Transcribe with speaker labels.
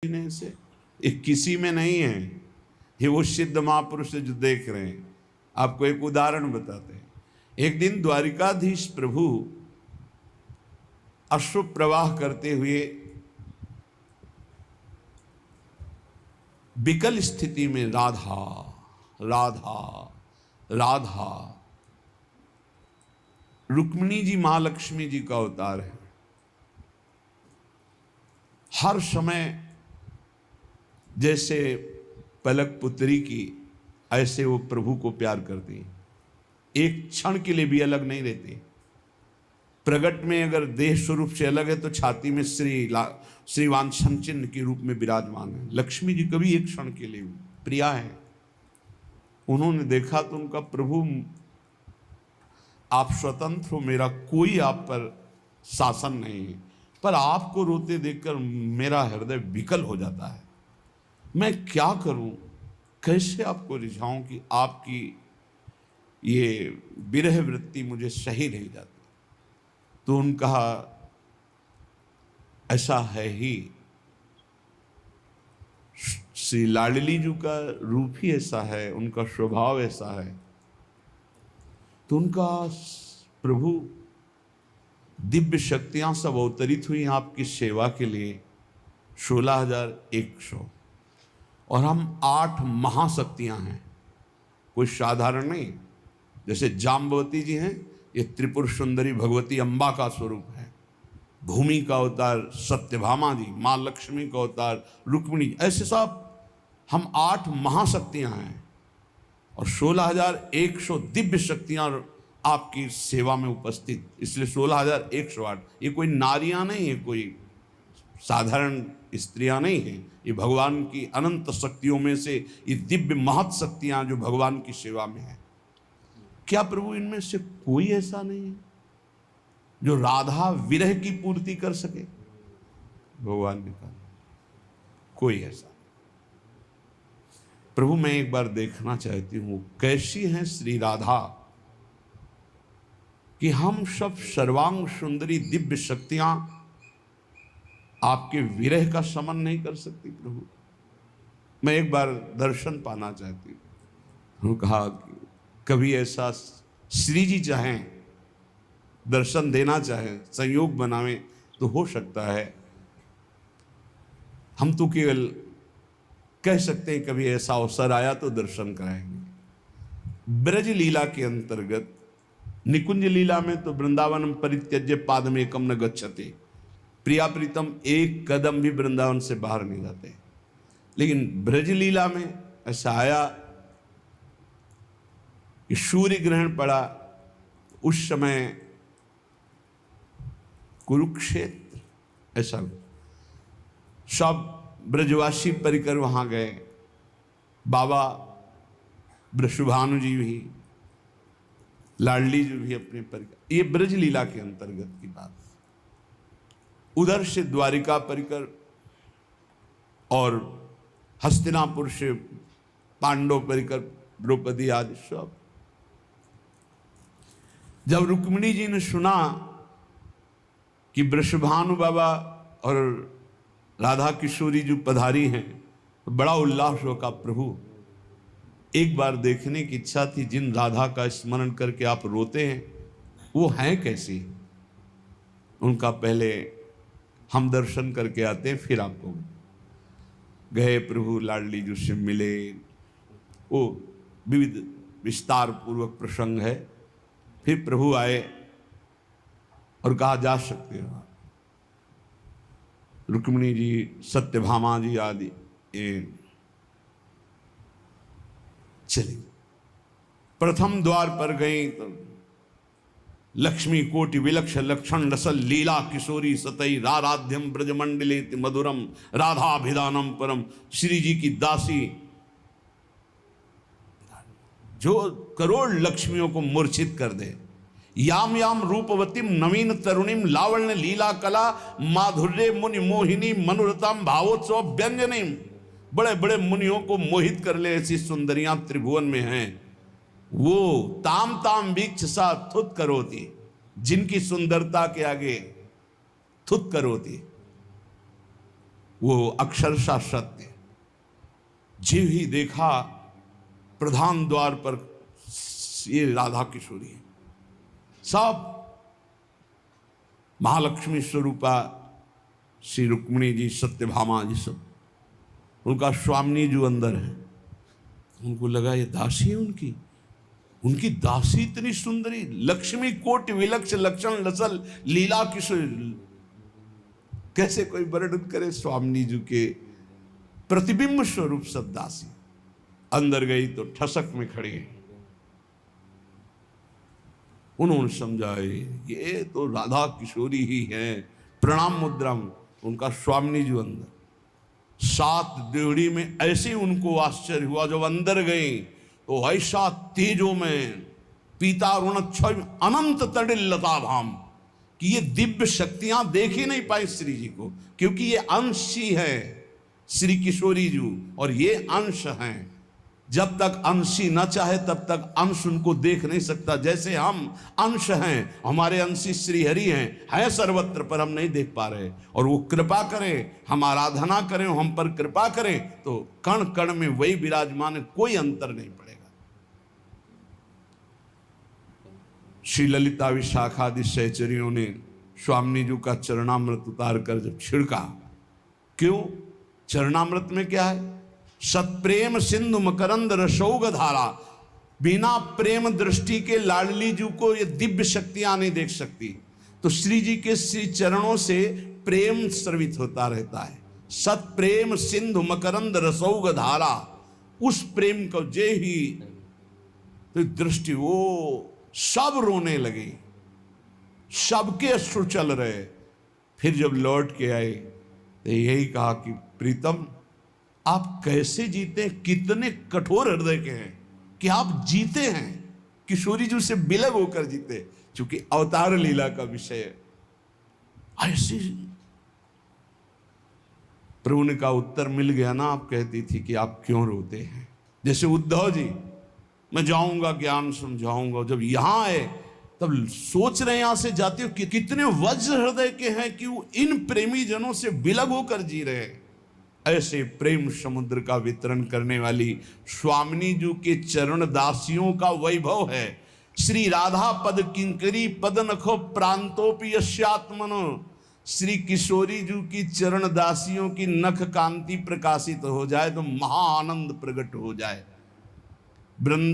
Speaker 1: ने से ये किसी में नहीं है, ये वो सिद्ध महापुरुष जो देख रहे हैं। आपको एक उदाहरण बताते हैं। एक दिन द्वारिकाधीश प्रभु अश्रु प्रवाह करते हुए विकल स्थिति में राधा राधा राधा, रुक्मिणी जी महालक्ष्मी जी का अवतार है। हर समय जैसे पलक पुत्री की, ऐसे वो प्रभु को प्यार करती है। एक क्षण के लिए भी अलग नहीं रहती। प्रगट में अगर देह स्वरूप से अलग है तो छाती में श्रीवांछन चिन्ह के रूप में विराजमान है। लक्ष्मी जी कभी एक क्षण के लिए प्रिया है। उन्होंने देखा तो उनका, प्रभु आप स्वतंत्र हो, मेरा कोई आप पर शासन नहीं है, पर आपको रोते देखकर मेरा हृदय विकल हो जाता है। मैं क्या करूं, कैसे आपको रिझाऊं कि आपकी ये विरह वृत्ति मुझे सही नहीं जाती। तो उन्होंने कहा, ऐसा है ही, श्री लाडली जी का रूप ही ऐसा है, उनका स्वभाव ऐसा है। तो उनका प्रभु दिव्य शक्तियां सब अवतरित हुई आपकी सेवा के लिए, 16,100, और हम 8 महाशक्तियां हैं, कोई साधारण नहीं। जैसे जाम्बवती जी हैं, ये त्रिपुर सुंदरी भगवती अम्बा का स्वरूप है। भूमि का अवतार सत्यभामा जी, माँ लक्ष्मी का अवतार रुक्मिणी, ऐसे सब हम 8 महाशक्तियां हैं और 16,100 दिव्य शक्तियां आपकी सेवा में उपस्थित। इसलिए 16,108, ये कोई नारियां नहीं है, कोई साधारण स्त्रियां नहीं है, ये भगवान की अनंत शक्तियों में से ये दिव्य महत शक्तियां जो भगवान की सेवा में है। क्या प्रभु इनमें से कोई ऐसा नहीं है जो राधा विरह की पूर्ति कर सके? भगवान ने कहा कोई ऐसा नहीं। प्रभु मैं एक बार देखना चाहती हूं कैसी हैं श्री राधा कि हम सब सर्वांग सुंदरी दिव्य शक्तियां आपके विरह का शमन नहीं कर सकती। प्रभु मैं एक बार दर्शन पाना चाहती हूँ। उन्होंने कहा कि कभी ऐसा श्री जी चाहें, दर्शन देना चाहें, संयोग बनावें तो हो सकता है। हम तो केवल कह सकते हैं कभी ऐसा अवसर आया तो दर्शन कराएंगे। ब्रज लीला के अंतर्गत निकुंज लीला में तो वृंदावनम परित्यज्य पादमेकम न गच्छते, प्रिया प्रीतम एक कदम भी वृंदावन से बाहर नहीं जाते। लेकिन ब्रज लीला में ऐसा आया कि सूर्य ग्रहण पड़ा, उस समय कुरुक्षेत्र, ऐसा सब ब्रजवासी परिकर वहां गए। बाबा वृषभानु जी भी, लाडली जी भी अपने परिकर। ये ब्रज लीला के अंतर्गत की बात। उधर से द्वारिका परिकर और हस्तिनापुर से पांडव परिकर, द्रौपदी आदि सब। जब रुक्मिणी जी ने सुना कि वृषभानु बाबा और राधा किशोरी जो पधारी हैं तो बड़ा उल्लास होगा। प्रभु एक बार देखने की इच्छा थी, जिन राधा का स्मरण करके आप रोते हैं वो हैं कैसी, उनका पहले हम दर्शन करके आते हैं फिर आपको। गए प्रभु, लाडली जी से मिले, वो विविध विस्तार पूर्वक प्रसंग है। फिर प्रभु आए और कहा जा सकते हो। रुक्मिणी जी, सत्यभामा जी आदि चली। प्रथम द्वार पर गई तो लक्ष्मी कोटि विलक्ष लक्षण रसल लीला किशोरी सतई राराध्यम ब्रजमंडले मधुरम राधाभिधानम परम। श्री जी की दासी जो करोड़ लक्ष्मियों को मूर्छित कर दे। याम याम रूपवतीम नवीन तरुणीम लावण्य लीला कला माधुर्य मुनि मोहिनी मनोरताम भावोत्सव व्यंजनीम। बड़े बड़े मुनियों को मोहित कर ले ऐसी सुंदरियां त्रिभुवन में हैं। वो ताम ताम वीक्ष सा थुत करोती, जिनकी सुंदरता के आगे थुत करोती। वो अक्षरशः सत्य। जीव ही देखा प्रधान द्वार पर ये राधा किशोरी है, सब महालक्ष्मी स्वरूपा श्री रुक्मिणी जी, सत्यभामा जी, सब उनका स्वामी जो अंदर है। उनको लगा ये दासी है उनकी दासी इतनी सुंदरी, लक्ष्मी कोटि विलक्ष लक्षण लसल लीला किशोरी। कैसे कोई वर्णन करे स्वामी जी के प्रतिबिंब स्वरूप सब दासी। अंदर गई तो ठसक में खड़ी है। उन्होंने समझा ये तो राधा किशोरी ही है। प्रणाम मुद्रा में उनका स्वामी जी अंदर, 7 देवड़ी में ऐसे उनको आश्चर्य हुआ। जब अंदर गए तो ऐसा तेजो में पीता ऋणक्षय अनंत तडिल लता भाम कि ये दिव्य शक्तियां देख ही नहीं पाई श्री जी को, क्योंकि ये अंश ही है श्री किशोरी जी और ये अंश हैं। जब तक अंशी न चाहे तब तक अंश उनको देख नहीं सकता। जैसे हम अंश हैं, हमारे अंशी श्री हरि हैं सर्वत्र, पर हम नहीं देख पा रहे। और वो कृपा करें, हम आराधना करें, हम पर कृपा करें तो कण कण में वही विराजमान है, कोई अंतर नहीं पड़ेगा। श्री ललिता विशाखादि सहचरियों ने स्वामी जी का चरणामृत उतार कर जब छिड़का, क्यों? चरणामृत में क्या है? सत्प्रेम सिंधु मकरंद रसौग धारा। बिना प्रेम दृष्टि के लाडली जी को ये दिव्य शक्तियां नहीं देख सकती। तो श्री जी के श्री चरणों से प्रेम स्रवित होता रहता है। सत्प्रेम सिंधु मकरंद रसौग धारा, उस प्रेम को जे ही तो दृष्टि, वो सब रोने लगे, सबके अश्रु चल रहे। फिर जब लौट के आए तो यही कहा कि प्रीतम आप कैसे जीते, कितने कठोर हृदय के हैं कि आप जीते हैं, किशोरी जी से बिलग होकर जीते, क्योंकि अवतार लीला का विषय है। ऐसी प्रभु ने कहा उत्तर मिल गया ना। आप कहती थी कि आप क्यों रोते हैं। जैसे उद्धव जी, मैं जाऊंगा ज्ञान समझाऊंगा, जब यहां आए तब सोच रहे यहां से जाते हो कि कितने वज्र हृदय के हैं कि वो इन प्रेमी जनों से बिलग होकर जी रहे हैं। ऐसे प्रेम समुद्र का वितरण करने वाली स्वामिनी जी के चरण दासियों का वैभव है। श्री राधा पद किंकरी पद नखो प्रांतोपि यस्यात्मनो। श्री किशोरी जी की चरण दासियों की नख कांति प्रकाशित हो जाए तो महा आनंद प्रकट हो जाए। वृंद